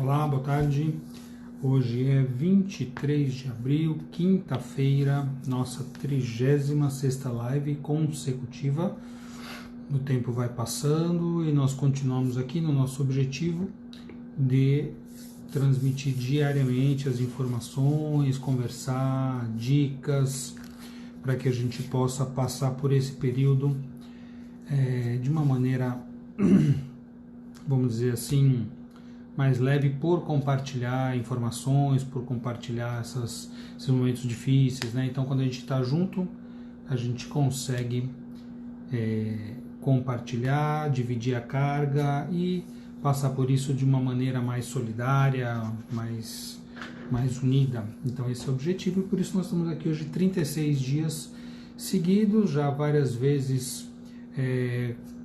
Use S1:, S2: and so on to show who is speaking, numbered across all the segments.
S1: Olá, boa tarde. Hoje é 23 de abril, quinta-feira, nossa 36ª live consecutiva. O tempo vai passando e nós continuamos aqui no nosso objetivo de transmitir diariamente as informações, conversar, dicas, para que a gente possa passar por esse período de uma maneira, vamos dizer assim, mais leve, por compartilhar informações, por compartilhar esses momentos difíceis, né? Então, quando a gente está junto, a gente consegue compartilhar, dividir a carga e passar por isso de uma maneira mais solidária, mais unida. Então, esse é o objetivo e por isso nós estamos aqui hoje 36 dias seguidos, já várias vezes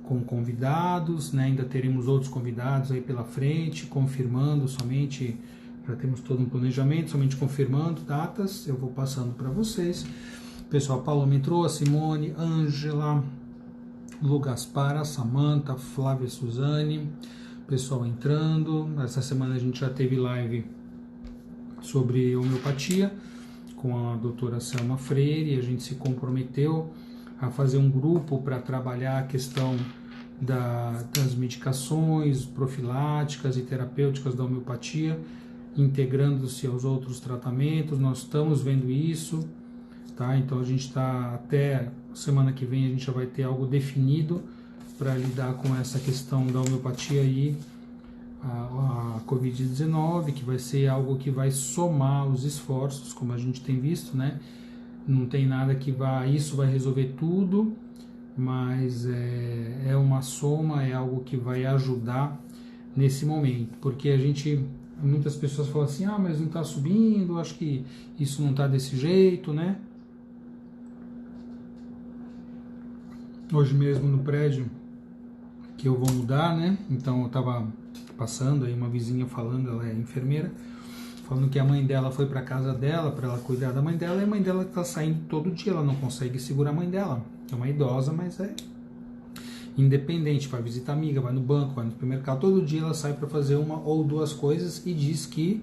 S1: com convidados, né? Ainda teremos outros convidados aí pela frente, confirmando somente, já temos todo um planejamento, somente confirmando datas, eu vou passando para vocês. Pessoal, a Paloma entrou, a Simone, Ângela, Lu Gaspar, Samanta, Flávia Suzane, pessoal entrando. Essa semana a gente já teve live sobre homeopatia com a doutora Selma Freire, e a gente se comprometeu a fazer um grupo para trabalhar a questão das medicações profiláticas e terapêuticas da homeopatia, integrando-se aos outros tratamentos. Nós estamos vendo isso, tá? Então a gente está, até semana que vem a gente já vai ter algo definido para lidar com essa questão da homeopatia e a Covid-19, que vai ser algo que vai somar os esforços, como a gente tem visto, né? Não tem nada que isso vai resolver tudo, mas é uma soma, é algo que vai ajudar nesse momento, porque muitas pessoas falam assim, mas não está subindo, acho que isso não está desse jeito, né? Hoje mesmo no prédio que eu vou mudar, né? Então eu estava passando aí, uma vizinha falando, ela é enfermeira, falando que a mãe dela foi para casa dela para ela cuidar da mãe dela, e a mãe dela está saindo todo dia, ela não consegue segurar a mãe dela. É uma idosa, mas é independente, vai visitar amiga, vai no banco, vai no supermercado, todo dia ela sai para fazer uma ou duas coisas e diz que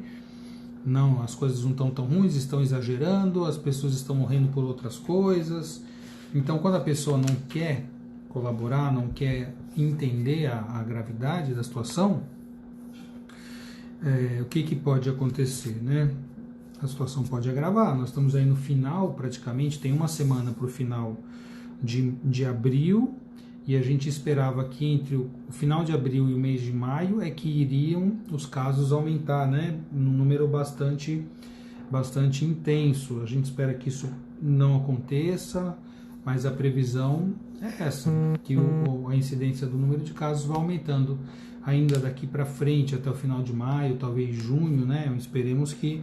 S1: não, as coisas não estão tão ruins, estão exagerando, as pessoas estão morrendo por outras coisas. Então, quando a pessoa não quer colaborar, não quer entender a gravidade da situação, o que pode acontecer, né? A situação pode agravar. Nós estamos aí no final, praticamente, tem uma semana para o final de abril, e a gente esperava que entre o final de abril e o mês de maio é que iriam os casos aumentar, né? Num número bastante intenso. A gente espera que isso não aconteça, mas a previsão é essa, que a incidência do número de casos vai aumentando ainda daqui para frente, até o final de maio, talvez junho, né? Esperemos que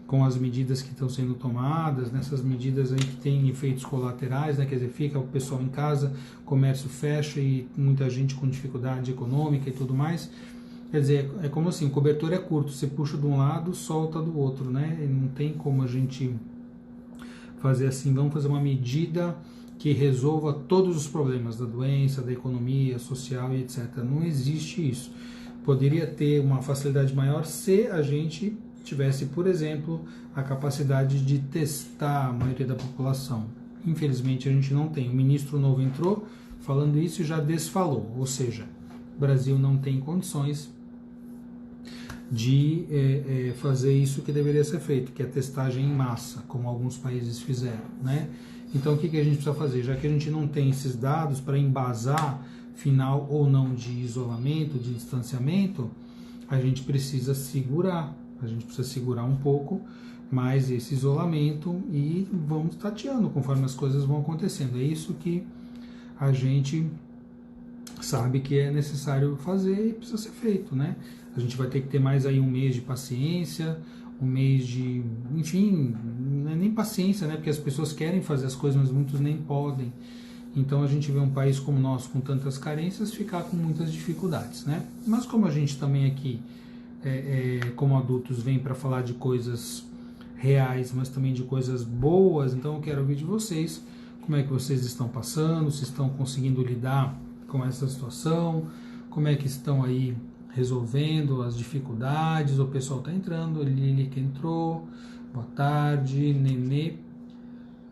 S1: com as medidas que estão sendo tomadas, nessas medidas aí que têm efeitos colaterais, né? Quer dizer, fica o pessoal em casa, comércio fecha e muita gente com dificuldade econômica e tudo mais. Quer dizer, é como assim, o cobertor é curto, você puxa de um lado, solta do outro, né? E não tem como a gente fazer assim, vamos fazer uma medida que resolva todos os problemas da doença, da economia, social e etc. Não existe isso. Poderia ter uma facilidade maior se a gente tivesse, por exemplo, a capacidade de testar a maioria da população. Infelizmente a gente não tem. O ministro novo entrou falando isso e já desfalou, ou seja, o Brasil não tem condições de fazer isso que deveria ser feito, que é testagem em massa, como alguns países fizeram, né? Então, o que a gente precisa fazer? Já que a gente não tem esses dados para embasar final ou não de isolamento, de distanciamento, a gente precisa segurar um pouco mais esse isolamento e vamos tateando conforme as coisas vão acontecendo. É isso que a gente sabe que é necessário fazer e precisa ser feito, né? A gente vai ter que ter mais aí um mês de paciência, um mês de, enfim, não é nem paciência, né? Porque as pessoas querem fazer as coisas, mas muitos nem podem. Então a gente vê um país como o nosso com tantas carências ficar com muitas dificuldades, né? Mas como a gente também aqui, como adultos, vem para falar de coisas reais, mas também de coisas boas, então eu quero ouvir de vocês como é que vocês estão passando, se estão conseguindo lidar com essa situação, como é que estão aí resolvendo as dificuldades. O pessoal está entrando, Lili que entrou, boa tarde,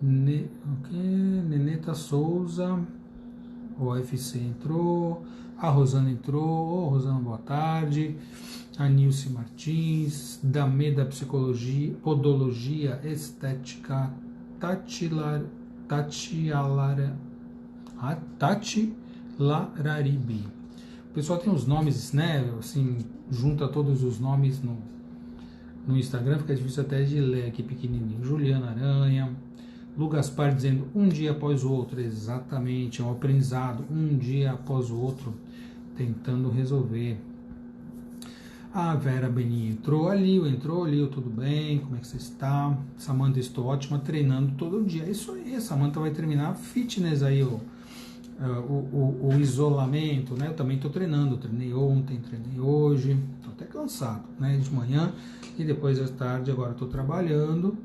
S1: Neneta Souza, o UFC entrou, a Rosana entrou, Rosana, boa tarde, a Nilce Martins, Dameda Psicologia, Podologia Estética, Tati Lararibi. O pessoal tem os nomes, né, assim, junta todos os nomes no Instagram, fica difícil até de ler aqui pequenininho. Juliana Aranha, Lu Gaspar dizendo um dia após o outro, exatamente, é um aprendizado, um dia após o outro, tentando resolver. A Vera Beninha entrou, Lil, tudo bem, como é que você está? Samanta, estou ótima, treinando todo dia. É isso aí, a Samanta vai terminar fitness aí, o isolamento, né? Eu também estou treinando, treinei ontem, treinei hoje, estou até cansado, né? De manhã e depois à tarde, agora estou trabalhando.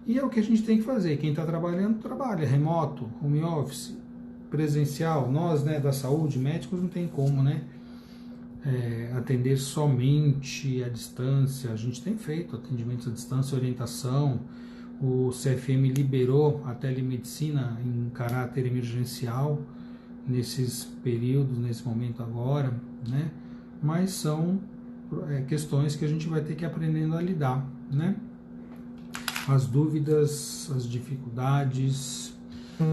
S1: E é o que a gente tem que fazer. Quem está trabalhando, trabalha. Remoto, home office, presencial. Nós, né, da saúde, médicos, não tem como, né? Atender somente à distância. A gente tem feito atendimentos à distância, orientação. O CFM liberou a telemedicina em caráter emergencial nesses períodos, nesse momento agora, né? Mas são questões que a gente vai ter que ir aprendendo a lidar, né? As dúvidas, as dificuldades.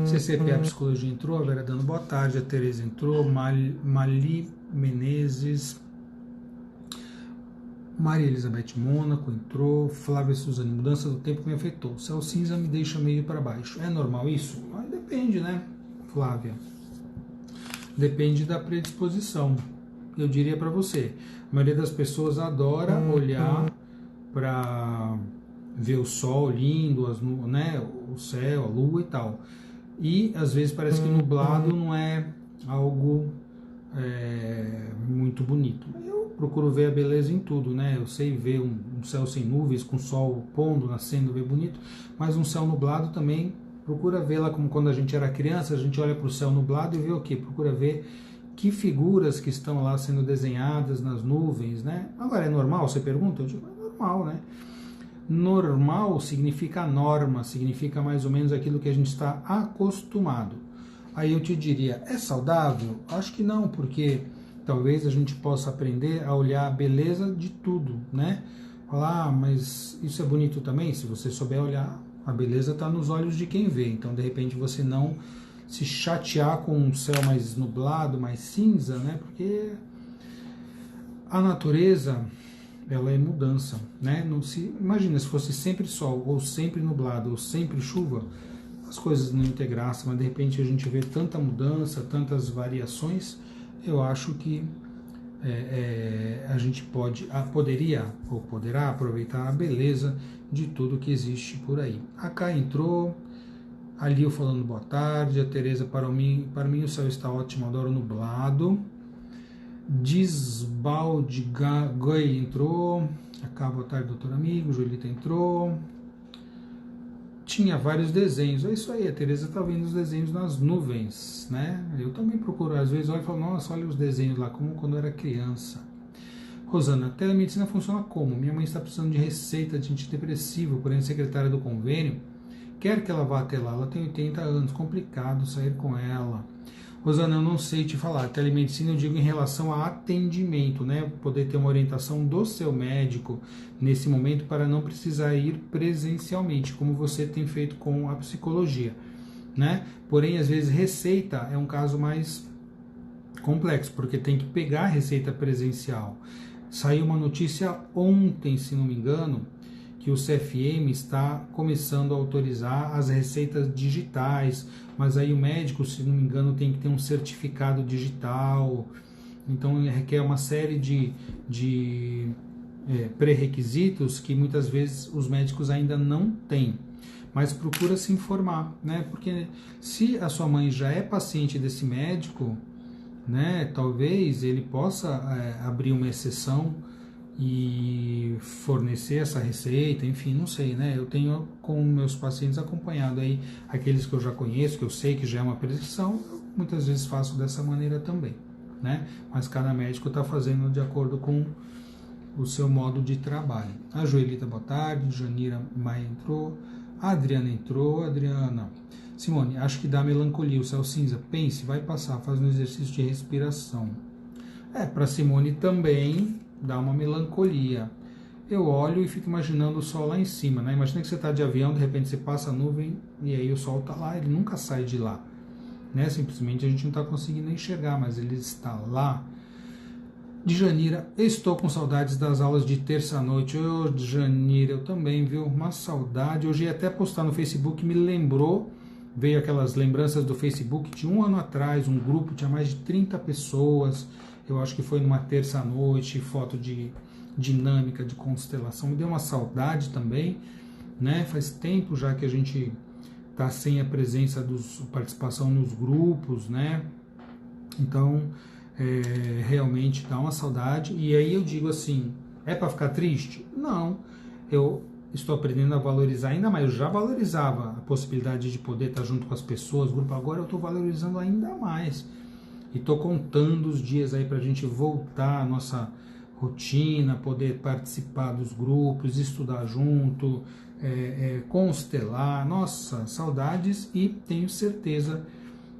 S1: CCPA Psicologia entrou, a Vera dando boa tarde, a Tereza entrou, Mali Menezes, Maria Elizabeth Mônaco entrou, Flávia Suzane, mudança do tempo me afetou, céu cinza me deixa meio para baixo. É normal isso? Mas depende, né, Flávia? Depende da predisposição. Eu diria para você, a maioria das pessoas adora olhar para ver o sol lindo, né, o céu, a lua e tal. E às vezes parece que nublado não é algo muito bonito. Eu procuro ver a beleza em tudo, né? Eu sei ver um céu sem nuvens, com o sol pondo, nascendo, ver bonito, mas um céu nublado também procura vê-la como quando a gente era criança, a gente olha para o céu nublado e vê o quê? Procura ver que figuras que estão lá sendo desenhadas nas nuvens, né? Agora, é normal? Você pergunta? Eu digo, é normal, né? Normal significa norma, significa mais ou menos aquilo que a gente está acostumado. Aí eu te diria, é saudável? Acho que não, porque talvez a gente possa aprender a olhar a beleza de tudo, né? Falar, mas isso é bonito também? Se você souber olhar, a beleza está nos olhos de quem vê. Então, de repente, você não se chatear com um céu mais nublado, mais cinza, né? Porque a natureza, ela é mudança, né? Não se imagina se fosse sempre sol, ou sempre nublado, ou sempre chuva, as coisas não iam ter graça, mas de repente a gente vê tanta mudança, tantas variações. Eu acho que a gente poderia ou poderá aproveitar a beleza de tudo que existe por aí. A Cá entrou, a Lil falando boa tarde, a Tereza, para mim o céu está ótimo, adoro nublado. Disbaldigoi entrou, a boa tarde, doutor amigo, Julita entrou. Tinha vários desenhos, é isso aí, a Tereza está vendo os desenhos nas nuvens, né? Eu também procuro, às vezes olho e falo, nossa, olha os desenhos lá, como quando eu era criança. Rosana, a telemedicina funciona como? Minha mãe está precisando de receita de antidepressivo, porém a secretária do convênio quer que ela vá até lá, ela tem 80 anos, complicado sair com ela. Rosana, eu não sei te falar, telemedicina eu digo em relação a atendimento, né? Poder ter uma orientação do seu médico nesse momento para não precisar ir presencialmente, como você tem feito com a psicologia, né? Porém, às vezes, receita é um caso mais complexo, porque tem que pegar a receita presencial. Saiu uma notícia ontem, se não me engano, que o CFM está começando a autorizar as receitas digitais, mas aí o médico, se não me engano, tem que ter um certificado digital, então requer uma série de pré-requisitos que muitas vezes os médicos ainda não têm, mas procura se informar, né? Porque se a sua mãe já é paciente desse médico, né, talvez ele possa abrir uma exceção e fornecer essa receita, enfim, não sei, né? Eu tenho com meus pacientes acompanhado aí aqueles que eu já conheço, que eu sei que já é uma prescrição, eu muitas vezes faço dessa maneira também. né? Mas cada médico está fazendo de acordo com o seu modo de trabalho. A Joelita, boa tarde. Janira Maia entrou. A Adriana entrou. Adriana. Simone, acho que dá melancolia. O céu cinza. Pense, vai passar. Faz um exercício de respiração. Para Simone também dá uma melancolia. Eu olho e fico imaginando o sol lá em cima, né? Imagina que você está de avião, de repente você passa a nuvem e aí o sol está lá, ele nunca sai de lá, né? Simplesmente a gente não está conseguindo enxergar, mas ele está lá. De Janira, estou com saudades das aulas de terça-noite. Ô, Janira, eu também, viu? Uma saudade. Hoje ia até postar no Facebook, me lembrou, veio aquelas lembranças do Facebook de um ano atrás, um grupo, tinha mais de 30 pessoas, eu acho que foi numa terça-noite, foto de dinâmica, de constelação, me deu uma saudade também, né? Faz tempo já que a gente está sem a presença participação nos grupos, né? Então, realmente dá uma saudade. E aí eu digo assim, é para ficar triste? Não, eu estou aprendendo a valorizar ainda mais. Eu já valorizava a possibilidade de poder estar junto com as pessoas, grupo, agora eu estou valorizando ainda mais. E estou contando os dias aí para a gente voltar à nossa rotina, poder participar dos grupos, estudar junto, constelar. Nossa, saudades, e tenho certeza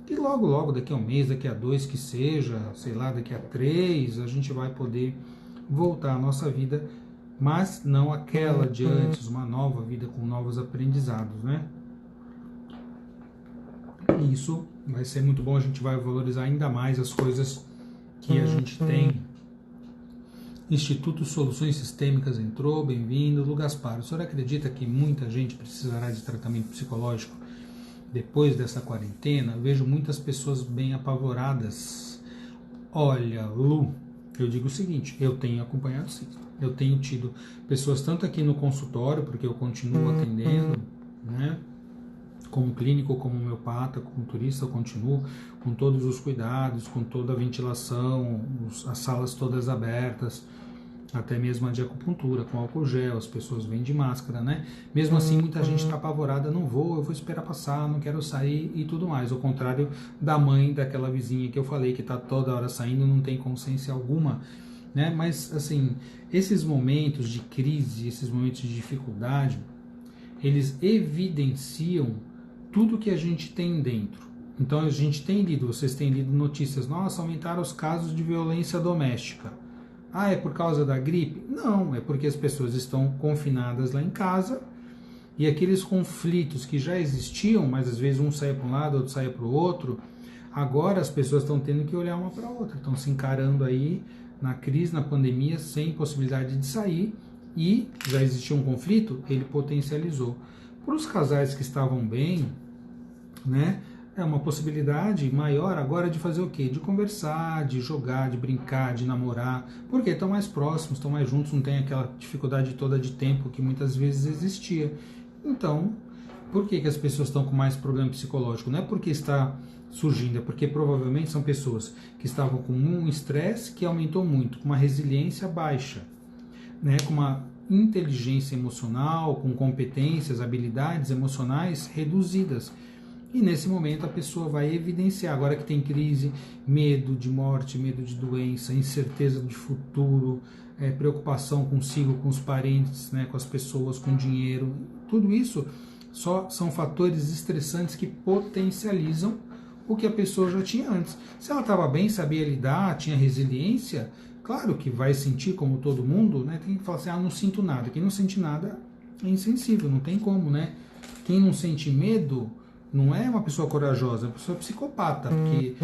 S1: que logo, logo, daqui a um mês, daqui a 2, que seja, sei lá, daqui a 3, a gente vai poder voltar à nossa vida, mas não aquela de antes, uma nova vida com novos aprendizados, né? E isso vai ser muito bom, a gente vai valorizar ainda mais as coisas que a gente tem. Instituto Soluções Sistêmicas entrou, bem-vindo. Lu Gaspar, o senhor acredita que muita gente precisará de tratamento psicológico depois dessa quarentena? Eu vejo muitas pessoas bem apavoradas. Olha, Lu, eu digo o seguinte, eu tenho acompanhado sim. Eu tenho tido pessoas tanto aqui no consultório, porque eu continuo atendendo, né? Como clínico, como homeopata, como turista, eu continuo com todos os cuidados, com toda a ventilação, as salas todas abertas, até mesmo a de acupuntura, com álcool gel, as pessoas vêm de máscara, né? Mesmo assim, muita gente está apavorada, não vou, eu vou esperar passar, não quero sair e tudo mais. Ao contrário da mãe daquela vizinha que eu falei, que está toda hora saindo, não tem consciência alguma, né? Mas, assim, esses momentos de crise, esses momentos de dificuldade, eles evidenciam tudo que a gente tem dentro. Então a gente tem lido, vocês têm lido notícias, nossa, aumentaram os casos de violência doméstica. Ah, é por causa da gripe? Não, é porque as pessoas estão confinadas lá em casa e aqueles conflitos que já existiam, mas às vezes um saia para um lado, outro saia para o outro, agora as pessoas estão tendo que olhar uma para a outra, estão se encarando aí na crise, na pandemia, sem possibilidade de sair, e já existia um conflito, ele potencializou. Para os casais que estavam bem, né, é uma possibilidade maior agora de fazer o quê? De conversar, de jogar, de brincar, de namorar, porque estão mais próximos, estão mais juntos, não tem aquela dificuldade toda de tempo que muitas vezes existia. Então, por que as pessoas estão com mais problema psicológico? Não é porque está surgindo, é porque provavelmente são pessoas que estavam com um estresse que aumentou muito, com uma resiliência baixa, né, com uma inteligência emocional, com competências, habilidades emocionais reduzidas. E nesse momento a pessoa vai evidenciar, agora que tem crise, medo de morte, medo de doença, incerteza de futuro, preocupação consigo, com os parentes, né, com as pessoas, com dinheiro. Tudo isso só são fatores estressantes que potencializam o que a pessoa já tinha antes. Se ela estava bem, sabia lidar, tinha resiliência, claro que vai sentir como todo mundo, né? Tem que falar assim, não sinto nada. Quem não sente nada é insensível, não tem como, né? Quem não sente medo não é uma pessoa corajosa, é uma pessoa psicopata, porque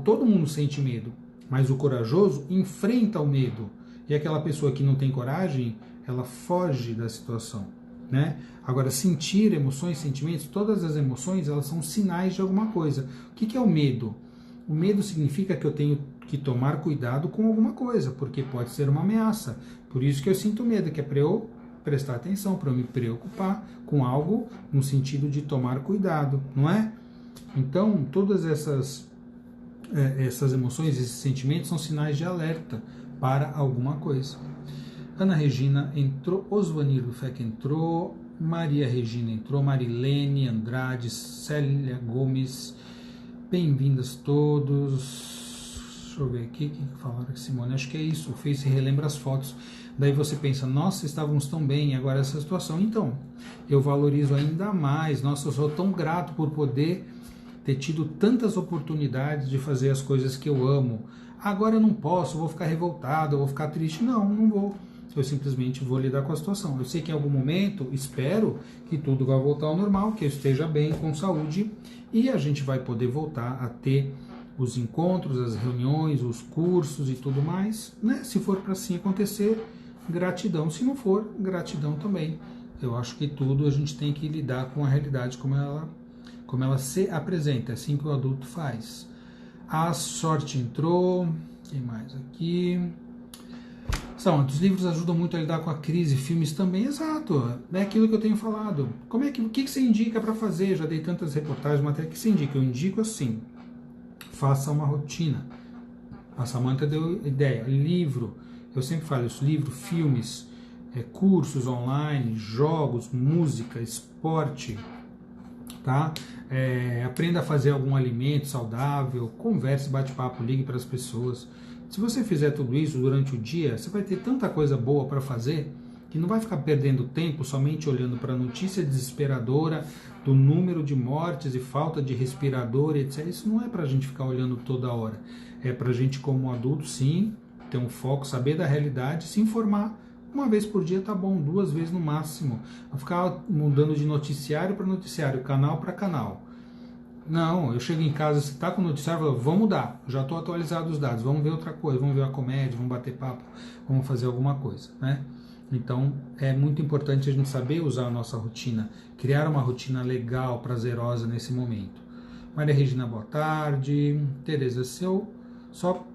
S1: todo mundo sente medo, mas o corajoso enfrenta o medo. E aquela pessoa que não tem coragem, ela foge da situação, né? Agora, sentir emoções, sentimentos, todas as emoções, elas são sinais de alguma coisa. O que é o medo? O medo significa que eu tenho que tomar cuidado com alguma coisa, porque pode ser uma ameaça. Por isso que eu sinto medo, que é para eu prestar atenção, para eu me preocupar com algo no sentido de tomar cuidado, não é? Então, todas essas emoções, esses sentimentos são sinais de alerta para alguma coisa. Ana Regina entrou, Osvanir Fec entrou, Maria Regina entrou, Marilene Andrade, Célia Gomes, bem-vindas todos. Deixa eu ver aqui o que falaram aqui, Simone. Acho que é isso. O Face relembra as fotos. Daí você pensa, nossa, estávamos tão bem, agora essa situação. Então, eu valorizo ainda mais. Nossa, eu sou tão grato por poder ter tido tantas oportunidades de fazer as coisas que eu amo. Agora eu não posso, eu vou ficar revoltado, eu vou ficar triste. Não, não vou. Eu simplesmente vou lidar com a situação. Eu sei que em algum momento, espero que tudo vai voltar ao normal, que eu esteja bem, com saúde, e a gente vai poder voltar a ter os encontros, as reuniões, os cursos e tudo mais, né? Se for para assim acontecer, gratidão. Se não for, gratidão também. Eu acho que tudo a gente tem que lidar com a realidade como ela se apresenta, é assim que o adulto faz. A sorte entrou. Quem mais aqui? Os livros ajudam muito a lidar com a crise, filmes também, exato, é aquilo que eu tenho falado. O que você indica para fazer? Já dei tantas reportagens, matérias que você indica. Eu indico assim, faça uma rotina. A Samantha deu ideia, livro, eu sempre falo isso, livro, filmes, cursos online, jogos, música, esporte, tá? Aprenda a fazer algum alimento saudável, converse, bate-papo, ligue para as pessoas. Se você fizer tudo isso durante o dia, você vai ter tanta coisa boa para fazer que não vai ficar perdendo tempo somente olhando para a notícia desesperadora do número de mortes e falta de respirador, etc. Isso não é para a gente ficar olhando toda hora. É para a gente, como adulto, sim, ter um foco, saber da realidade, se informar. Uma vez por dia tá bom, 2 vezes no máximo. Não ficar mudando de noticiário para noticiário, canal para canal. Não, eu chego em casa, se tá com o noticiário, eu falo, vamos mudar, já estou atualizado os dados, vamos ver outra coisa, vamos ver uma comédia, vamos bater papo, vamos fazer alguma coisa, né? Então, é muito importante a gente saber usar a nossa rotina, criar uma rotina legal, prazerosa nesse momento. Maria Regina, boa tarde. Tereza, só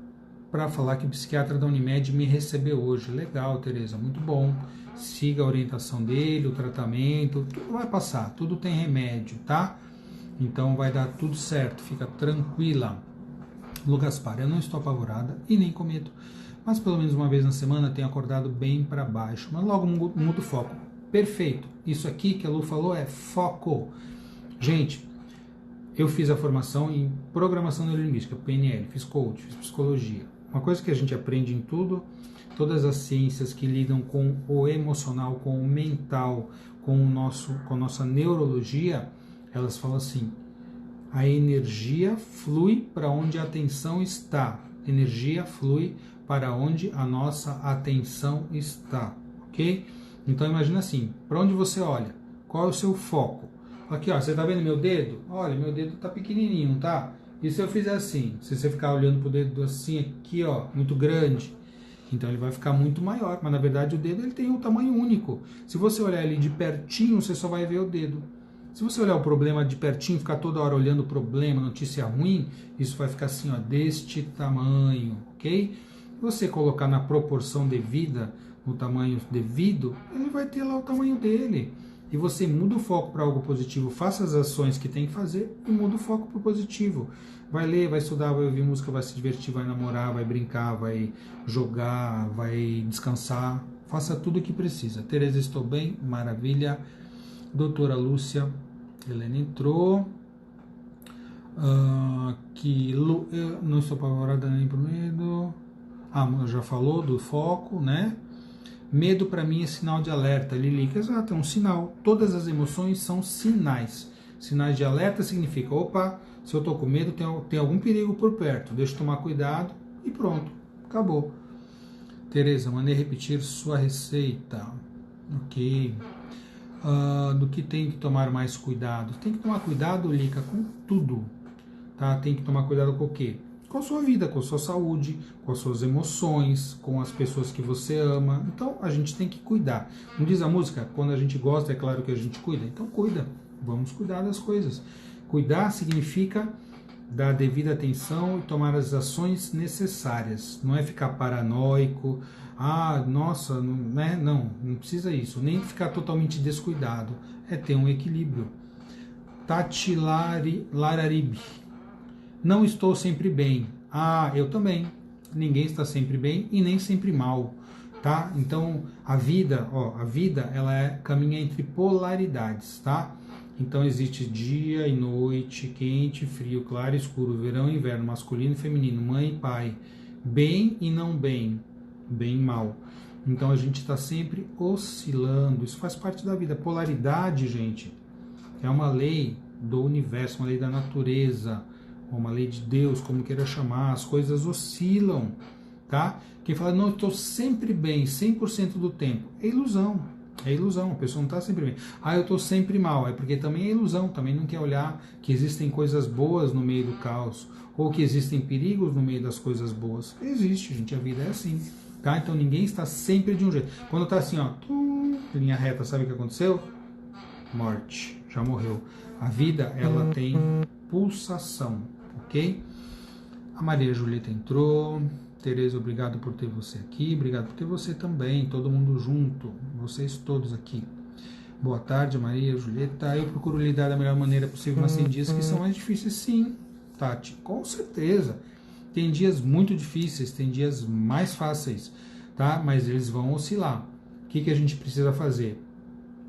S1: para falar que o psiquiatra da Unimed me recebeu hoje. Legal, Tereza, muito bom. Siga a orientação dele, o tratamento, tudo vai passar, tudo tem remédio, tá? Então vai dar tudo certo, fica tranquila. Lu Gaspar, eu não estou apavorada e nem com medo, mas pelo menos uma vez na semana tenho acordado bem para baixo, mas logo mudo o foco. Perfeito, isso aqui que a Lu falou é foco. Gente, eu fiz a formação em programação neurolinguística, PNL, fiz coach, fiz psicologia. Uma coisa que a gente aprende em tudo, todas as ciências que lidam com o emocional, com o mental, com a nossa neurologia, elas falam assim, a energia flui para onde a atenção está. Energia flui para onde a nossa atenção está, ok? Então imagina assim, para onde você olha? Qual é o seu foco? Aqui, ó, você tá vendo meu dedo? Olha, meu dedo tá pequenininho, tá? E se eu fizer assim? Se você ficar olhando pro dedo assim, aqui, ó, muito grande, então ele vai ficar muito maior, mas na verdade o dedo ele tem um tamanho único. Se você olhar ele de pertinho, você só vai ver o dedo. Se você olhar o problema de pertinho, ficar toda hora olhando o problema, notícia ruim, isso vai ficar assim, ó, deste tamanho, ok? Se você colocar na proporção devida, no tamanho devido, ele vai ter lá o tamanho dele. E você muda o foco para algo positivo, faça as ações que tem que fazer e muda o foco para o positivo. Vai ler, vai estudar, vai ouvir música, vai se divertir, vai namorar, vai brincar, vai jogar, vai descansar. Faça tudo o que precisa. Tereza, estou bem, maravilha. Doutora Lúcia, Helena entrou. Eu não estou apavorada nem por medo. Já falou do foco, né? Medo para mim é sinal de alerta, Lilica. Exato, é um sinal. Todas as emoções são sinais. Sinais de alerta significa, opa, se eu estou com medo, tem algum perigo por perto. Deixa eu tomar cuidado e pronto, acabou. Tereza, mandei repetir sua receita. Ok. Do que tem que tomar mais cuidado? Tem que tomar cuidado, Lica, com tudo. Tá? Tem que tomar cuidado com o quê? Com a sua vida, com a sua saúde, com as suas emoções, com as pessoas que você ama. Então a gente tem que cuidar. Não diz a música? Quando a gente gosta, é claro que a gente cuida. Então cuida. Vamos cuidar das coisas. Cuidar significa dar devida atenção e tomar as ações necessárias. Não é ficar paranoico. Nossa, não precisa isso. Nem ficar totalmente descuidado. É ter um equilíbrio. Tati Lararibe. Não estou sempre bem. Eu também. Ninguém está sempre bem e nem sempre mal, tá? Então, a vida ela caminha entre polaridades, tá? Então existe dia e noite, quente e frio, claro e escuro, verão e inverno, masculino e feminino, mãe e pai, bem e não bem, bem e mal. Então a gente está sempre oscilando, isso faz parte da vida. Polaridade, gente, é uma lei do universo, uma lei da natureza, uma lei de Deus, como queira chamar, as coisas oscilam, tá? Quem fala, não, eu estou sempre bem, 100% do tempo, é ilusão. É ilusão, a pessoa não está sempre bem. Ah, eu estou sempre mal, é porque também é ilusão, também não quer olhar que existem coisas boas no meio do caos, ou que existem perigos no meio das coisas boas. Existe, gente, a vida é assim, tá? Então ninguém está sempre de um jeito. Quando está assim, ó, linha reta, sabe o que aconteceu? Morte, já morreu. A vida, ela tem pulsação, ok? A Maria Julieta entrou. Tereza, obrigado por ter você aqui, obrigado por ter você também, todo mundo junto, vocês todos aqui. Boa tarde, Maria Julieta. Eu procuro lidar da melhor maneira possível, mas tem dias que são mais difíceis, sim, Tati, com certeza. Tem dias muito difíceis, tem dias mais fáceis, tá? Mas eles vão oscilar. O que a gente precisa fazer?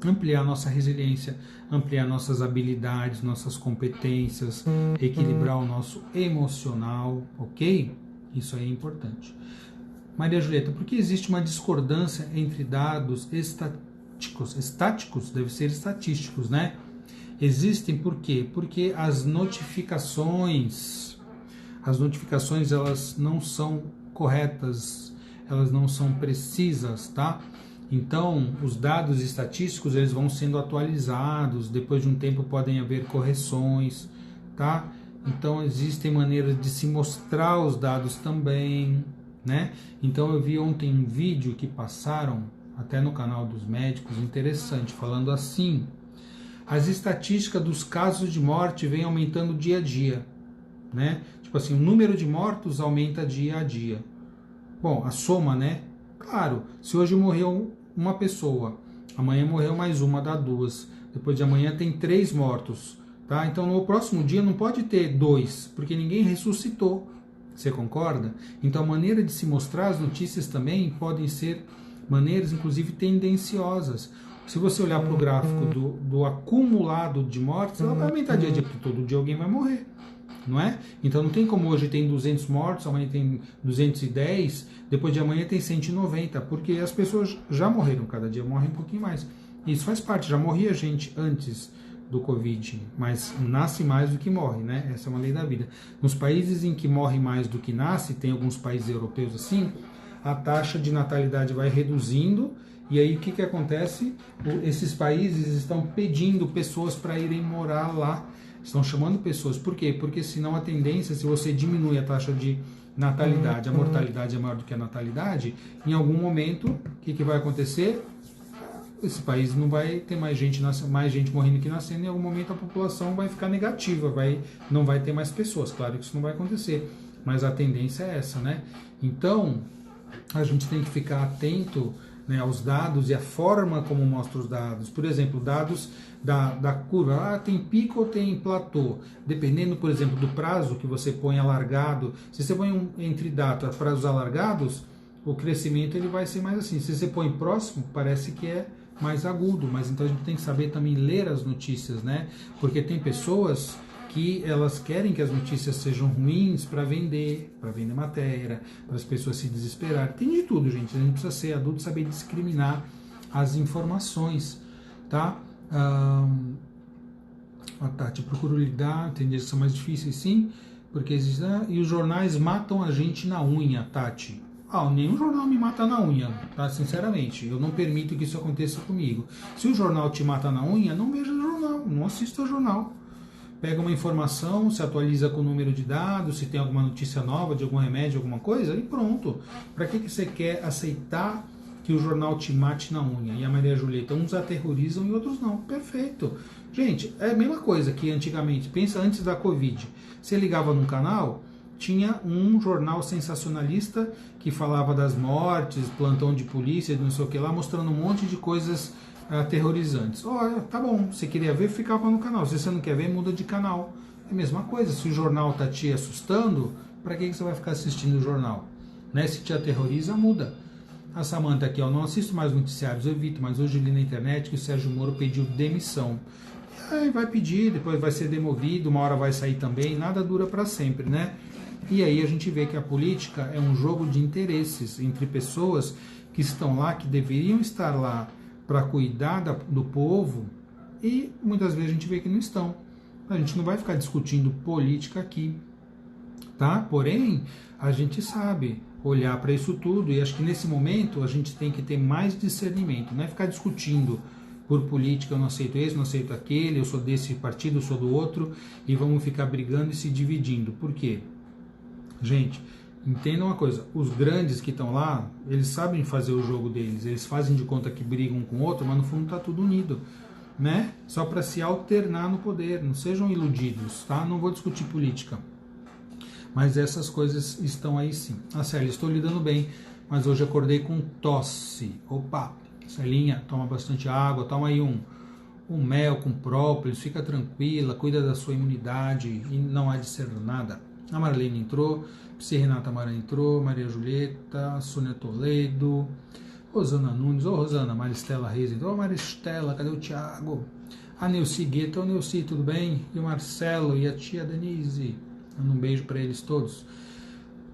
S1: Ampliar nossa resiliência, ampliar nossas habilidades, nossas competências, equilibrar o nosso emocional, ok? Isso aí é importante. Maria Julieta, por que existe uma discordância entre dados estáticos, deve ser estatísticos, né? Existem por quê? Porque as notificações elas não são corretas, elas não são precisas, tá? Então, os dados estatísticos, eles vão sendo atualizados, depois de um tempo podem haver correções, tá? Então, existem maneiras de se mostrar os dados também, né? Então, eu vi ontem um vídeo que passaram, até no canal dos médicos, interessante, falando assim: as estatísticas dos casos de morte vêm aumentando dia a dia, né? Tipo assim, o número de mortos aumenta dia a dia. Bom, a soma, né? Claro, se hoje morreu uma pessoa, amanhã morreu mais uma, dá duas. Depois de amanhã tem 3 mortos. Tá? Então no próximo dia não pode ter 2, porque ninguém ressuscitou. Você concorda? Então a maneira de se mostrar as notícias também podem ser maneiras, inclusive, tendenciosas. Se você olhar para o gráfico do acumulado de mortes, ela vai aumentar dia a dia, porque todo dia alguém vai morrer. Não é? Então não tem como hoje tem 200 mortos, amanhã tem 210, depois de amanhã tem 190, porque as pessoas já morreram, cada dia morrem um pouquinho mais. Isso faz parte, já morria gente antes do Covid, mas nasce mais do que morre, né? Essa é uma lei da vida. Nos países em que morre mais do que nasce, tem alguns países europeus assim, a taxa de natalidade vai reduzindo, e aí o que acontece? Esses países estão pedindo pessoas para irem morar lá, estão chamando pessoas. Por quê? Porque senão a tendência, se você diminui a taxa de natalidade, a mortalidade é maior do que a natalidade, em algum momento, o que vai acontecer? Esse país não vai ter mais gente morrendo que nascendo, em algum momento a população vai ficar negativa, não vai ter mais pessoas. Claro que isso não vai acontecer, mas a tendência é essa, né? Então, a gente tem que ficar atento, né, aos dados e a forma como mostra os dados. Por exemplo, dados da curva, tem pico ou tem platô? Dependendo, por exemplo, do prazo que você põe alargado, se você põe entre data prazos alargados, o crescimento ele vai ser mais assim. Se você põe próximo, parece que é mais agudo, mas então a gente tem que saber também ler as notícias, né? Porque tem pessoas que elas querem que as notícias sejam ruins para vender matéria, para as pessoas se desesperarem. Tem de tudo, gente. A gente precisa ser adulto e saber discriminar as informações, tá? A Tati, procuro lidar, tem dias que são mais difíceis, sim, porque existe, e os jornais matam a gente na unha, Tati. Nenhum jornal me mata na unha, tá? Sinceramente, eu não permito que isso aconteça comigo. Se o jornal te mata na unha, não veja o jornal, não assista o jornal. Pega uma informação, se atualiza com o número de dados, se tem alguma notícia nova de algum remédio, alguma coisa, e pronto. Para que você quer aceitar que o jornal te mate na unha? E a Maria Julieta, uns aterrorizam e outros não. Perfeito. Gente, é a mesma coisa que antigamente, pensa antes da Covid. Você ligava num canal, tinha um jornal sensacionalista que falava das mortes, plantão de polícia, não sei o que lá, mostrando um monte de coisas aterrorizantes. Olha, tá bom, você queria ver, ficava no canal. Se você não quer ver, muda de canal. É a mesma coisa, se o jornal tá te assustando, para que você vai ficar assistindo o jornal? Né? Se te aterroriza, muda. A Samanta aqui, não assisto mais noticiários, eu evito, mas hoje li na internet que o Sérgio Moro pediu demissão. Aí vai pedir, depois vai ser demovido, uma hora vai sair também, nada dura para sempre, né? E aí a gente vê que a política é um jogo de interesses entre pessoas que estão lá, que deveriam estar lá para cuidar do povo, e muitas vezes a gente vê que não estão. A gente não vai ficar discutindo política aqui, tá? Porém, a gente sabe olhar para isso tudo, e acho que nesse momento a gente tem que ter mais discernimento, não é ficar discutindo por política, eu não aceito esse, não aceito aquele, eu sou desse partido, eu sou do outro, e vamos ficar brigando e se dividindo. Por quê? Gente, entendam uma coisa, os grandes que estão lá, eles sabem fazer o jogo deles, eles fazem de conta que brigam um com o outro, mas no fundo está tudo unido, né? Só para se alternar no poder, não sejam iludidos, tá? Não vou discutir política, mas essas coisas estão aí sim. Ah, Célia, estou lidando bem, mas hoje acordei com tosse. Opa, Celinha, toma bastante água, toma aí um mel com própolis, fica tranquila, cuida da sua imunidade e não há de ser nada. A Marlene entrou, Psi Renata Mara entrou, Maria Julieta, Sônia Toledo, Rosana Nunes, Rosana, Maristela Reis entrou, Maristela, cadê o Thiago? A Neuci Guetta, Neuci, tudo bem? E o Marcelo e a tia Denise, dando um beijo para eles todos.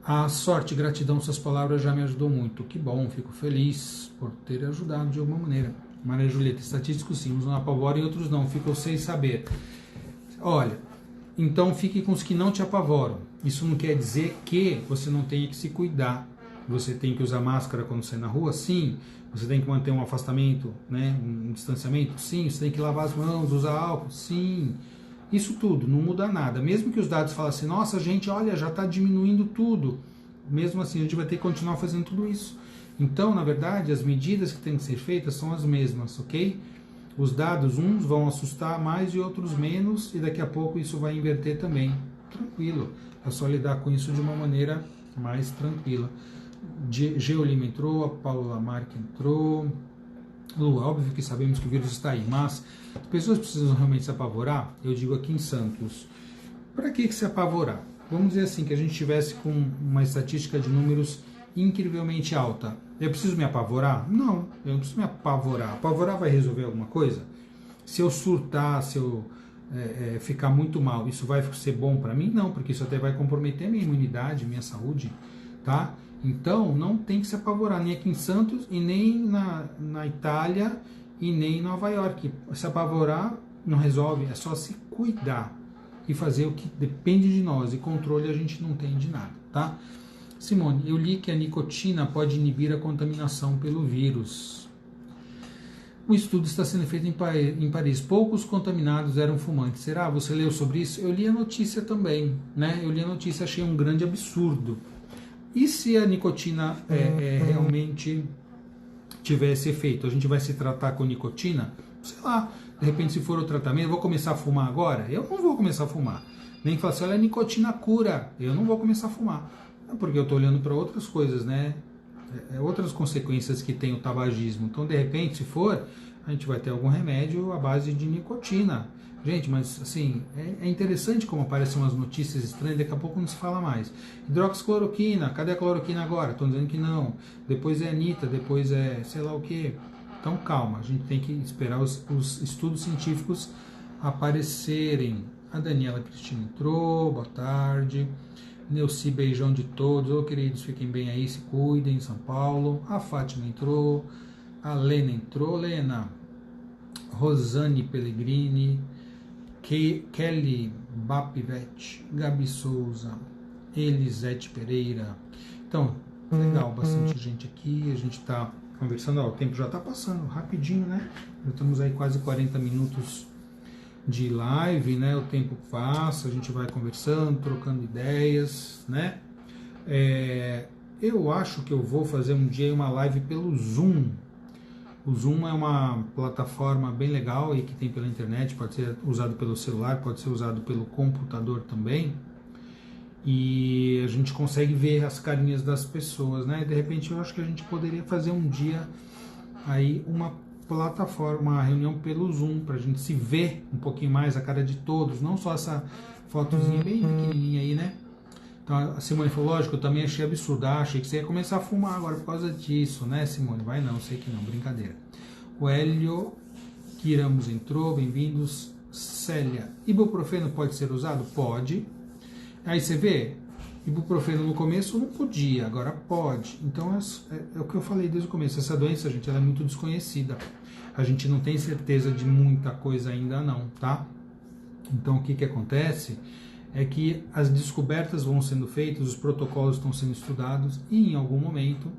S1: A sorte, gratidão, suas palavras já me ajudou muito, que bom, fico feliz por ter ajudado de alguma maneira. Maria Julieta, estatísticos sim, uns não apavoram e outros não, ficam sem saber. Olha, então fique com os que não te apavoram. Isso não quer dizer que você não tenha que se cuidar. Você tem que usar máscara quando sair na rua? Sim. Você tem que manter um afastamento, né? Um distanciamento? Sim. Você tem que lavar as mãos, usar álcool? Sim. Isso tudo, não muda nada. Mesmo que os dados falem assim, nossa, gente, olha, já está diminuindo tudo. Mesmo assim, a gente vai ter que continuar fazendo tudo isso. Então, na verdade, as medidas que têm que ser feitas são as mesmas, ok? Os dados, uns vão assustar mais e outros menos, e daqui a pouco isso vai inverter também. Tranquilo, é só lidar com isso de uma maneira mais tranquila. Geolima entrou, a Paula Marque entrou. Lu, óbvio que sabemos que o vírus está aí, mas as pessoas precisam realmente se apavorar. Eu digo aqui em Santos, para que se apavorar? Vamos dizer assim, que a gente tivesse com uma estatística de números incrivelmente alta. Eu preciso me apavorar? Não, eu não preciso me apavorar. Apavorar vai resolver alguma coisa? Se eu surtar, se eu ficar muito mal, isso vai ser bom para mim? Não, porque isso até vai comprometer minha imunidade, minha saúde, tá? Então, não tem que se apavorar, nem aqui em Santos, e nem na Itália, e nem em Nova York. Se apavorar não resolve, é só se cuidar e fazer o que depende de nós, e controle a gente não tem de nada, tá? Simone, eu li que a nicotina pode inibir a contaminação pelo vírus. O estudo está sendo feito em Paris. Poucos contaminados eram fumantes. Será? Você leu sobre isso? Eu li a notícia também, né? Eu li a notícia, achei um grande absurdo. E se a nicotina realmente tivesse efeito? A gente vai se tratar com nicotina? Sei lá, de repente se for o tratamento, eu vou começar a fumar agora? Eu não vou começar a fumar. Nem que falar assim, olha, a nicotina cura. Eu não vou começar a fumar. Porque eu estou olhando para outras coisas, né? Outras consequências que tem o tabagismo. Então, de repente, se for, a gente vai ter algum remédio à base de nicotina. Gente, mas assim, é interessante como aparecem umas notícias estranhas, daqui a pouco não se fala mais. Hidroxicloroquina, cadê a cloroquina agora? Estão dizendo que não. Depois é Anitta, depois é sei lá o quê. Então, calma, a gente tem que esperar os estudos científicos aparecerem. A Daniela Cristina entrou, boa tarde. Neuci, beijão de todos. Ô, queridos, fiquem bem aí, se cuidem em São Paulo. A Fátima entrou. A Lena entrou. Lena. Rosane Pellegrini. Kelly Bapivete. Gabi Souza. Elisete Pereira. Então, legal, bastante gente aqui. A gente está conversando. Ó, o tempo já está passando rapidinho, né? Já estamos aí quase 40 minutos de live, né? O tempo passa, a gente vai conversando, trocando ideias, né? Eu acho que eu vou fazer um dia uma live pelo Zoom. O Zoom é uma plataforma bem legal e que tem pela internet, pode ser usado pelo celular, pode ser usado pelo computador também. E a gente consegue ver as carinhas das pessoas, né? E de repente eu acho que a gente poderia fazer um dia aí uma plataforma, uma reunião pelo Zoom, para a gente se ver um pouquinho mais a cara de todos, não só essa fotozinha bem pequenininha aí, né? Então a Simone falou, lógico, eu também achei absurdo, achei que você ia começar a fumar agora por causa disso, né, Simone? Vai não, sei que não, brincadeira. O Hélio Quiramos entrou, bem-vindos. Célia, ibuprofeno pode ser usado? Pode. Aí você vê, ibuprofeno no começo não podia, agora pode. Então é o que eu falei desde o começo. Essa doença, gente, ela é muito desconhecida. A gente não tem certeza de muita coisa ainda não, tá? Então o que que acontece é que as descobertas vão sendo feitas, os protocolos estão sendo estudados e em algum momento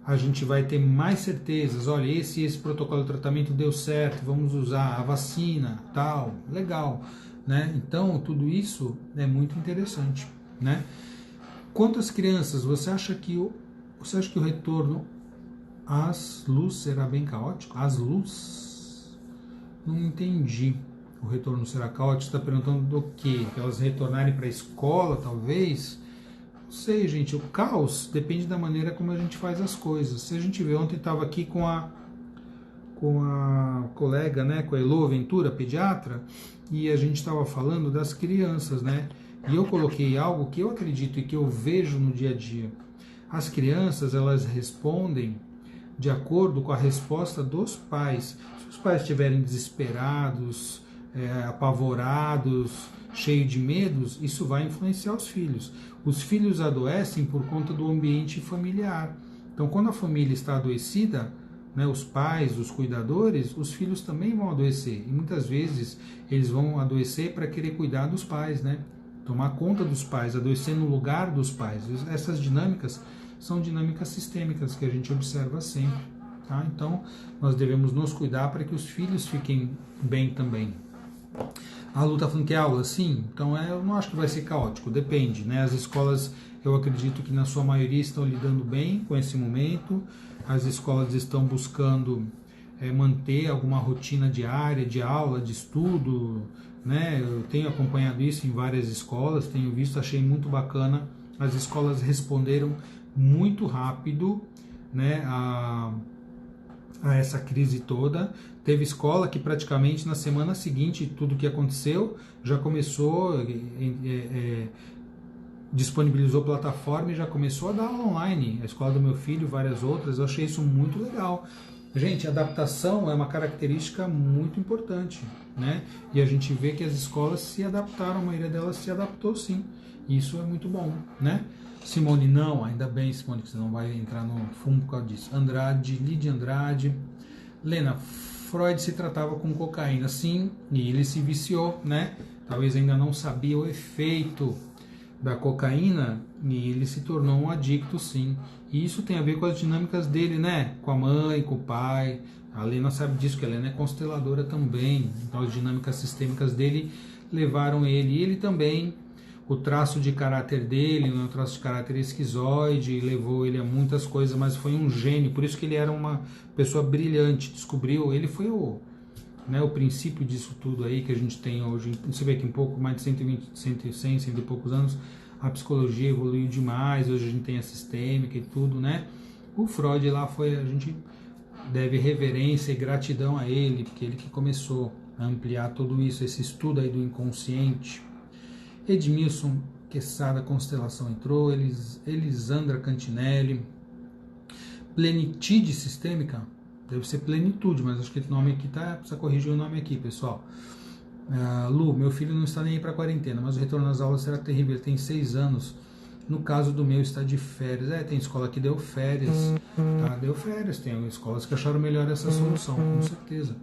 S1: a gente vai ter mais certezas. Olha, esse protocolo de tratamento deu certo, vamos usar a vacina, tal, legal, né? Então tudo isso é muito interessante, né? Quanto às crianças, você acha que o retorno às luz será bem caótico? Às luz? Não entendi. O retorno será caótico? Está perguntando do quê? Que elas retornarem para a escola, talvez? Não sei, gente. O caos depende da maneira como a gente faz as coisas. Se a gente vê, ontem estava aqui com a colega, né, com a Elô Ventura, pediatra, e a gente estava falando das crianças, né? E eu coloquei algo que eu acredito e que eu vejo no dia a dia. As crianças, elas respondem de acordo com a resposta dos pais. Se os pais estiverem desesperados, apavorados, cheios de medos, isso vai influenciar os filhos. Os filhos adoecem por conta do ambiente familiar. Então, quando a família está adoecida, né, os pais, os cuidadores, os filhos também vão adoecer. E muitas vezes eles vão adoecer para querer cuidar dos pais, né? Tomar conta dos pais, adoecer no lugar dos pais. Essas dinâmicas são dinâmicas sistêmicas que a gente observa sempre. Tá? Então, nós devemos nos cuidar para que os filhos fiquem bem também. A Lu está falando que é aula? Sim. Então, eu não acho que vai ser caótico, depende. Né? As escolas, eu acredito que na sua maioria estão lidando bem com esse momento. As escolas estão buscando manter alguma rotina diária de aula, de estudo, né? Eu tenho acompanhado isso em várias escolas, tenho visto, achei muito bacana. As escolas responderam muito rápido, né, a essa crise toda. Teve escola que praticamente na semana seguinte, tudo que aconteceu, já começou, disponibilizou plataforma e já começou a dar aula online. A escola do meu filho, várias outras, eu achei isso muito legal. Gente, adaptação é uma característica muito importante, né? E a gente vê que as escolas se adaptaram, a maioria delas se adaptou sim. Isso é muito bom, né? Simone, não, ainda bem, Simone, que você não vai entrar no fundo por causa disso. Andrade, Lídia Andrade. Lena, Freud se tratava com cocaína, sim, e ele se viciou, né? Talvez ainda não sabia o efeito da cocaína e ele se tornou um adicto, sim. E isso tem a ver com as dinâmicas dele, né? Com a mãe, com o pai. A Lena sabe disso, que a Lena é consteladora também. Então as dinâmicas sistêmicas dele levaram ele. E ele também, o traço de caráter dele, o traço de caráter esquizoide, levou ele a muitas coisas, mas foi um gênio. Por isso que ele era uma pessoa brilhante. Descobriu, ele foi o princípio disso tudo aí que a gente tem hoje. Você vê que em pouco mais de 100 e poucos anos, a psicologia evoluiu demais, hoje a gente tem a sistêmica e tudo, né? O Freud lá foi, a gente deve reverência e gratidão a ele, porque ele que começou a ampliar tudo isso, esse estudo aí do inconsciente. Edmilson Quesada Constelação entrou, Elisandra Cantinelli, Plenitude Sistêmica, deve ser Plenitude, mas acho que o nome aqui tá, precisa corrigir o nome aqui, pessoal. Lu, meu filho não está nem aí para quarentena, mas o retorno às aulas será terrível, ele tem 6 anos. No caso do meu, está de férias. Tem escola que deu férias, tá? Deu férias, tem escolas que acharam melhor essa solução, com certeza.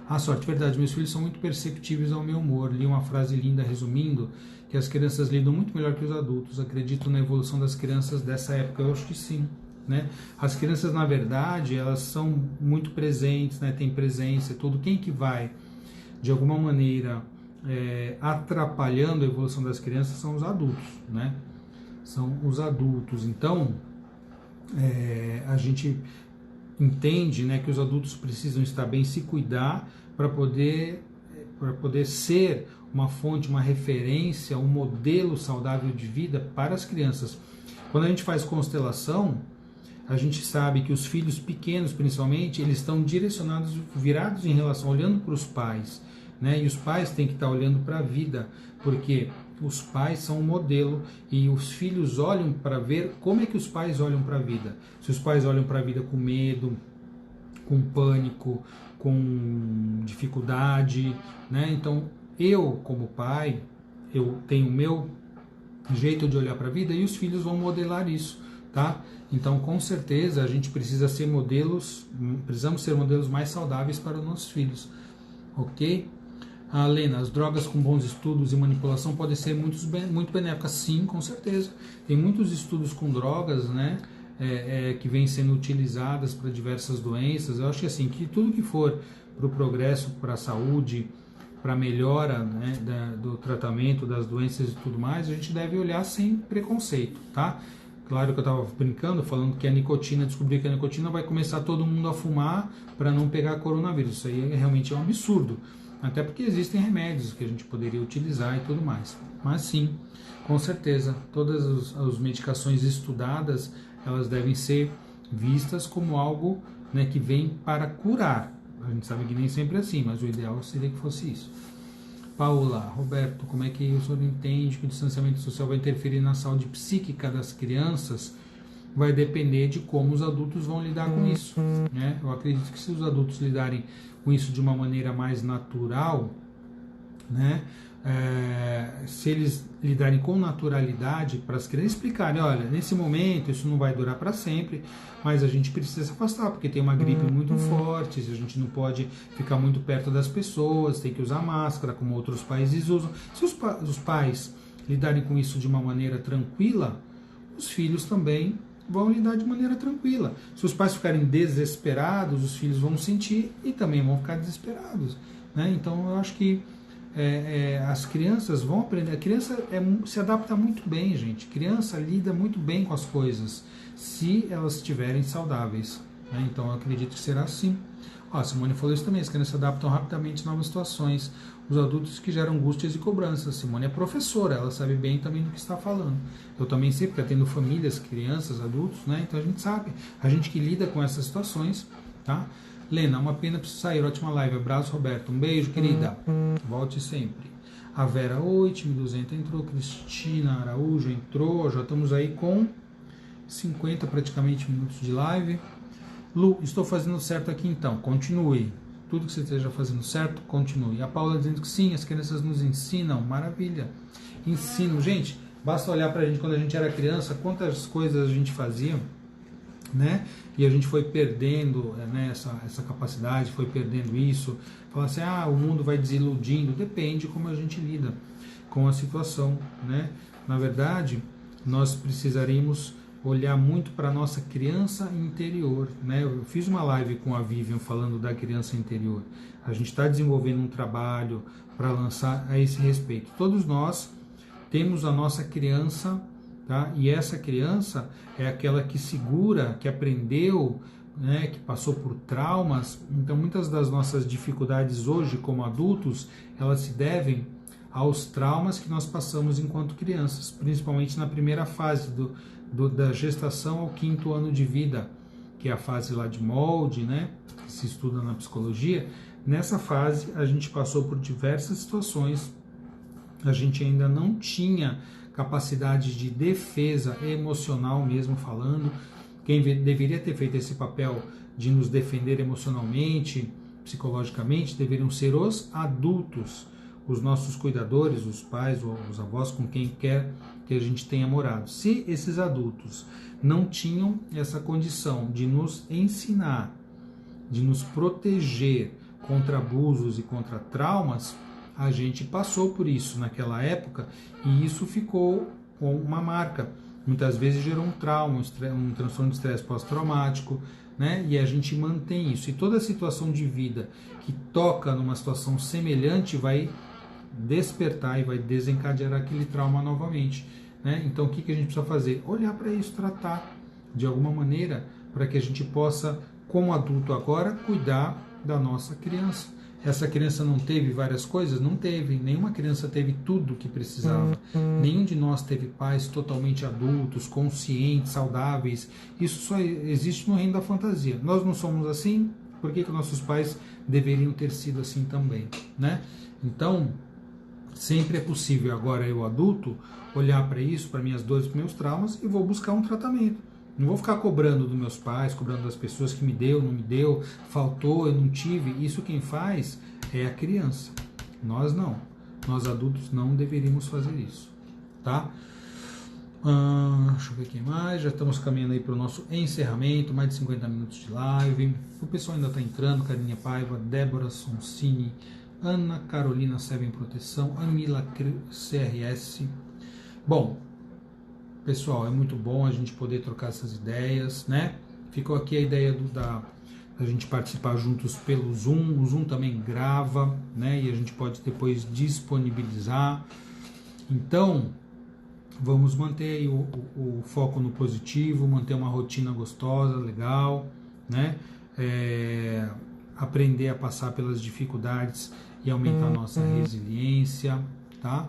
S1: A sorte, verdade, meus filhos são muito perceptíveis ao meu humor. Li uma frase linda resumindo que as crianças lidam muito melhor que os adultos. Acredito na evolução das crianças dessa época, eu acho que sim. Né? As crianças, na verdade, elas são muito presentes, né? Tem presença, tudo. Quem que vai, de alguma maneira, atrapalhando a evolução das crianças são os adultos, né? São os adultos. Então, a gente entende, né, que os adultos precisam estar bem, se cuidar para poder ser uma fonte, uma referência, um modelo saudável de vida para as crianças. Quando a gente faz constelação, a gente sabe que os filhos pequenos, principalmente, eles estão direcionados, virados em relação, olhando para os pais, né? E os pais têm que estar olhando para a vida, porque os pais são um modelo e os filhos olham para ver como é que os pais olham para a vida. Se os pais olham para a vida com medo, com pânico, com dificuldade, né? Então, eu, como pai, eu tenho o meu jeito de olhar para a vida e os filhos vão modelar isso, tá? Então, com certeza, a gente precisa ser modelos, precisamos ser modelos mais saudáveis para os nossos filhos, ok? A Lena, as drogas com bons estudos e manipulação podem ser muito benéficas, sim, com certeza. Tem muitos estudos com drogas, né, que vêm sendo utilizadas para diversas doenças. Eu acho que assim, que tudo que for para o progresso, para a saúde, para a melhora, né, do tratamento das doenças e tudo mais, a gente deve olhar sem preconceito, tá? Claro que eu estava brincando, falando que a nicotina, descobri que a nicotina vai começar todo mundo a fumar para não pegar coronavírus. Isso aí realmente é um absurdo. Até porque existem remédios que a gente poderia utilizar e tudo mais. Mas sim, com certeza, todas as medicações estudadas, elas devem ser vistas como algo, né, que vem para curar. A gente sabe que nem sempre é assim, mas o ideal seria que fosse isso. Paula, Roberto, como é que o senhor entende que o distanciamento social vai interferir na saúde psíquica das crianças? Vai depender de como os adultos vão lidar com isso, né? Eu acredito que se os adultos lidarem com isso de uma maneira mais natural, né? Se eles lidarem com naturalidade para as crianças explicarem, olha, nesse momento isso não vai durar para sempre, mas a gente precisa se afastar porque tem uma gripe muito forte, a gente não pode ficar muito perto das pessoas, tem que usar máscara como outros países usam. Se os pais lidarem com isso de uma maneira tranquila, os filhos também vão lidar de maneira tranquila. Se os pais ficarem desesperados, os filhos vão sentir e também vão ficar desesperados, né? Então eu acho que as crianças vão aprender. A criança se adapta muito bem, gente. A criança lida muito bem com as coisas se elas estiverem saudáveis, né? Então eu acredito que será assim. A Simone falou isso também, as crianças se adaptam rapidamente a novas situações. Os adultos que geram angústias e cobranças. Simone é professora, ela sabe bem também do que está falando. Eu também sei, porque atendo famílias, crianças, adultos, né? Então a gente sabe, a gente que lida com essas situações, tá? Lena, uma pena, preciso sair, ótima live. Abraço, Roberto. Um beijo, querida. Volte sempre. A Vera, oi, time 200 entrou. Cristina Araújo entrou. Já estamos aí com 50 praticamente minutos de live. Lu, estou fazendo certo aqui então. Continue. Tudo que você esteja fazendo certo, continue. A Paula dizendo que sim, as crianças nos ensinam. Maravilha. Ensinam. Gente, basta olhar pra gente quando a gente era criança, quantas coisas a gente fazia, né? E a gente foi perdendo, né, essa capacidade, foi perdendo isso. Falar assim, o mundo vai desiludindo. Depende como a gente lida com a situação, né? Na verdade, nós precisaríamos olhar muito para a nossa criança interior, né? Eu fiz uma live com a Vivian falando da criança interior. A gente está desenvolvendo um trabalho para lançar a esse respeito. Todos nós temos a nossa criança, tá? E essa criança é aquela que segura, que aprendeu, né, que passou por traumas. Então muitas das nossas dificuldades hoje como adultos, elas se devem aos traumas que nós passamos enquanto crianças, principalmente na primeira fase da gestação ao 5º ano de vida, que é a fase lá de molde, né, que se estuda na psicologia. Nessa fase a gente passou por diversas situações, a gente ainda não tinha capacidade de defesa emocional mesmo falando. Quem deveria ter feito esse papel de nos defender emocionalmente, psicologicamente, deveriam ser os adultos, os nossos cuidadores, os pais ou os avós, com quem quer que a gente tenha morado. Se esses adultos não tinham essa condição de nos ensinar, de nos proteger contra abusos e contra traumas, a gente passou por isso naquela época e isso ficou com uma marca. Muitas vezes gerou um trauma, um transtorno de estresse pós-traumático, né? E a gente mantém isso. E toda situação de vida que toca numa situação semelhante vai despertar e vai desencadear aquele trauma novamente, né? Então o que a gente precisa fazer? Olhar para isso, tratar de alguma maneira para que a gente possa, como adulto agora, cuidar da nossa criança. Essa criança não teve várias coisas? Não teve. Nenhuma criança teve tudo o que precisava. Nenhum de nós teve pais totalmente adultos, conscientes, saudáveis. Isso só existe no reino da fantasia. Nós não somos assim, por que nossos pais deveriam ter sido assim também, né? Então, sempre é possível agora eu, adulto, olhar para isso, para minhas dores, para meus traumas e vou buscar um tratamento. Não vou ficar cobrando dos meus pais, cobrando das pessoas que me deu, não me deu, faltou, eu não tive. Isso quem faz é a criança. Nós não. Nós adultos não deveríamos fazer isso, tá? Deixa eu ver aqui mais. Já estamos caminhando aí para o nosso encerramento. Mais de 50 minutos de live. O pessoal ainda está entrando. Carinha Paiva, Débora Sonsini, Ana Carolina Seven Proteção, Anila CRS. Bom, pessoal, é muito bom a gente poder trocar essas ideias, né? Ficou aqui a ideia da gente participar juntos pelo Zoom. O Zoom também grava, né? E a gente pode depois disponibilizar. Então, vamos manter aí o foco no positivo, manter uma rotina gostosa, legal, né? Aprender a passar pelas dificuldades e aumentar a nossa resiliência, tá?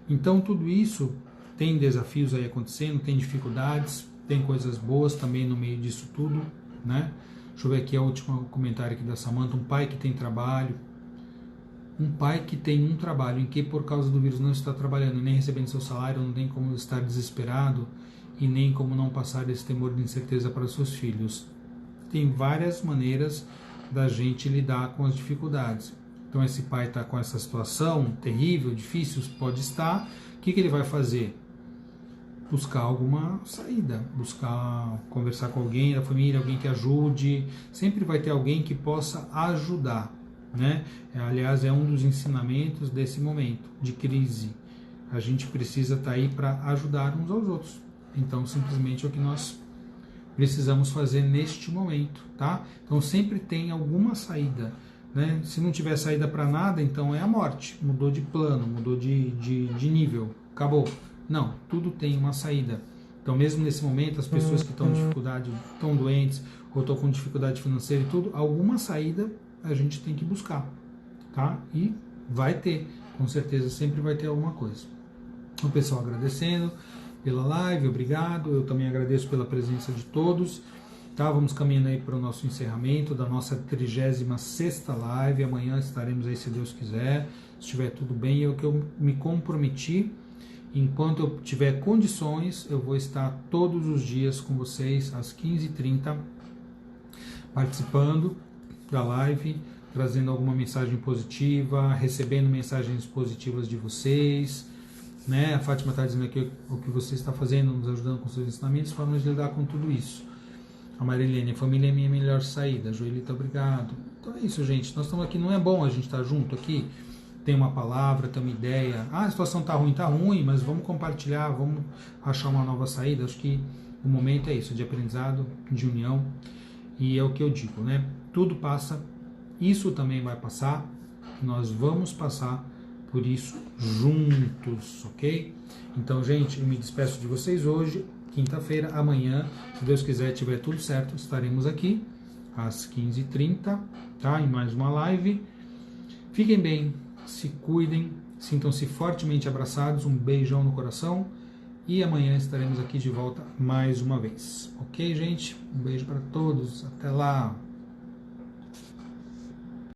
S1: Então, tudo isso tem desafios aí acontecendo, tem dificuldades, tem coisas boas também no meio disso tudo, né? Deixa eu ver aqui o último comentário aqui da Samantha. Um pai que tem trabalho, um pai que tem um trabalho em que por causa do vírus não está trabalhando, nem recebendo seu salário, não tem como estar desesperado e nem como não passar esse temor de incerteza para seus filhos. Tem várias maneiras da gente lidar com as dificuldades. Então esse pai está com essa situação terrível, difícil, pode estar. O que ele vai fazer? Buscar alguma saída, buscar conversar com alguém da família, alguém que ajude. Sempre vai ter alguém que possa ajudar, né? Aliás, é um dos ensinamentos desse momento de crise. A gente precisa estar aí para ajudar uns aos outros. Então, simplesmente é o que nós precisamos fazer neste momento, tá? Então, sempre tem alguma saída, né? Se não tiver saída para nada, então é a morte. Mudou de plano, mudou de nível, acabou. Não, tudo tem uma saída. Então, mesmo nesse momento, as pessoas que estão em dificuldade, estão doentes, ou estão com dificuldade financeira e tudo, alguma saída a gente tem que buscar, tá? E vai ter, com certeza, sempre vai ter alguma coisa. O pessoal agradecendo pela live, obrigado. Eu também agradeço pela presença de todos, tá? Vamos caminhando aí para o nosso encerramento da nossa 36ª live. Amanhã estaremos aí, se Deus quiser, se estiver tudo bem. É o que eu me comprometi. Enquanto eu tiver condições, eu vou estar todos os dias com vocês às 15h30, participando da live, trazendo alguma mensagem positiva, recebendo mensagens positivas de vocês, né? A Fátima está dizendo aqui o que você está fazendo, nos ajudando com seus ensinamentos, formas de lidar com tudo isso. A Marilene, a família é minha melhor saída. A Joelita, obrigado. Então é isso, gente. Nós estamos aqui, não é bom a gente estar junto aqui? Tem uma palavra, tem uma ideia. Ah, a situação está ruim, mas vamos compartilhar, vamos achar uma nova saída. Acho que o momento é isso, de aprendizado, de união. E é o que eu digo, né? Tudo passa, isso também vai passar. Nós vamos passar por isso juntos, ok? Então, gente, eu me despeço de vocês hoje, quinta-feira. Amanhã, se Deus quiser, tiver tudo certo, estaremos aqui às 15h30, tá? Em mais uma live. Fiquem bem, se cuidem, sintam-se fortemente abraçados, um beijão no coração e amanhã estaremos aqui de volta mais uma vez. Ok, gente? Um beijo para todos, até lá!